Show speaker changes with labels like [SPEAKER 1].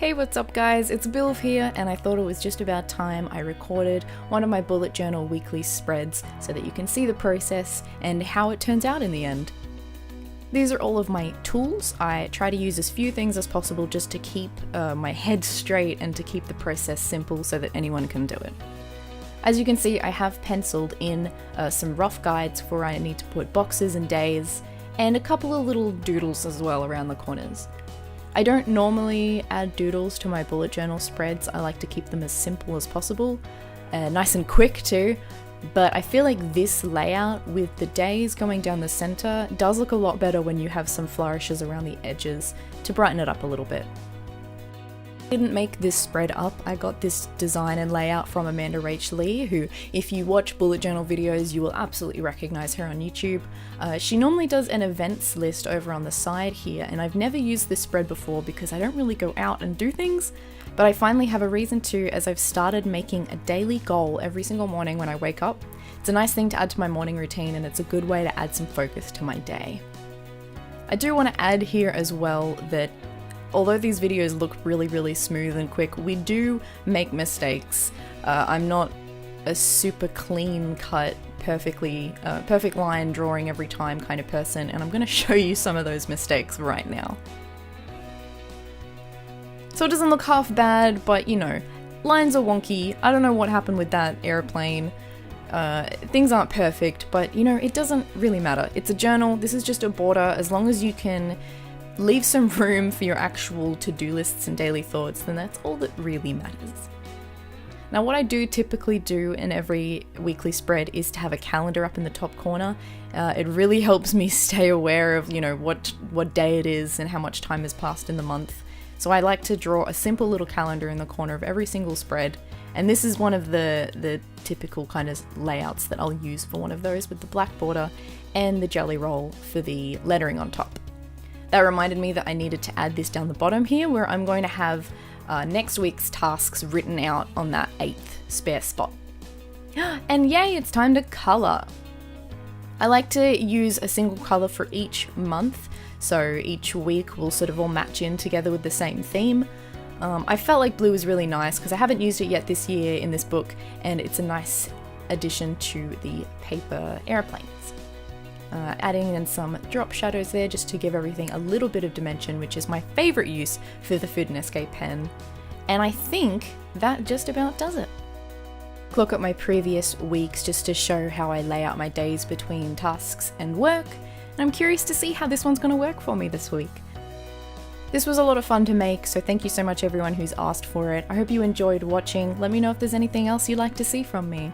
[SPEAKER 1] Hey, what's up guys, it's Bilv here, and I thought it was just about time I recorded one of my bullet journal weekly spreads so that you can see the process and how it turns out in the end. These are all of my tools. I try to use as few things as possible just to keep my head straight and to keep the process simple so that anyone can do it. As you can see, I have penciled in some rough guides for where I need to put boxes and days, and a couple of little doodles as well around the corners. I don't normally add doodles to my bullet journal spreads. I like to keep them as simple as possible, nice and quick too, but I feel like this layout with the days going down the center does look a lot better when you have some flourishes around the edges to brighten it up a little bit. I didn't make this spread up. I got this design and layout from Amanda Rach Lee, who, if you watch bullet journal videos, you will absolutely recognize her on YouTube. She normally does an events list over on the side here, and I've never used this spread before because I don't really go out and do things, but I finally have a reason to, as I've started making a daily goal every single morning when I wake up. It's a nice thing to add to my morning routine, and it's a good way to add some focus to my day. I do want to add here as well that although these videos look really smooth and quick, we do make mistakes. I'm not a super clean cut, perfect line drawing every time kind of person, and I'm going to show you some of those mistakes right now. So it doesn't look half bad, but you know, lines are wonky. I don't know what happened with that airplane. Things aren't perfect, but you know, it doesn't really matter. It's a journal, this is just a border. As long as you can leave some room for your actual to-do lists and daily thoughts, then that's all that really matters. Now, what I do typically do in every weekly spread is to have a calendar up in the top corner. It really helps me stay aware of, you know, what day it is and how much time has passed in the month. So I like to draw a simple little calendar in the corner of every single spread, and this is one of the typical kind of layouts that I'll use for one of those, with the black border and the jelly roll for the lettering on top. That reminded me that I needed to add this down the bottom here, where I'm going to have next week's tasks written out on that 8th spare spot. And yay, it's time to colour! I like to use a single colour for each month, so each week will sort of all match in together with the same theme. I felt like blue was really nice because I haven't used it yet this year in this book, and it's a nice addition to the paper airplanes. Adding in some drop shadows there just to give everything a little bit of dimension, which is my favourite use for the Food and Escape pen. And I think that just about does it. Look at my previous weeks just to show how I lay out my days between tasks and work, and I'm curious to see how this one's going to work for me this week. This was a lot of fun to make, so thank you so much everyone who's asked for it. I hope you enjoyed watching. Let me know if there's anything else you'd like to see from me.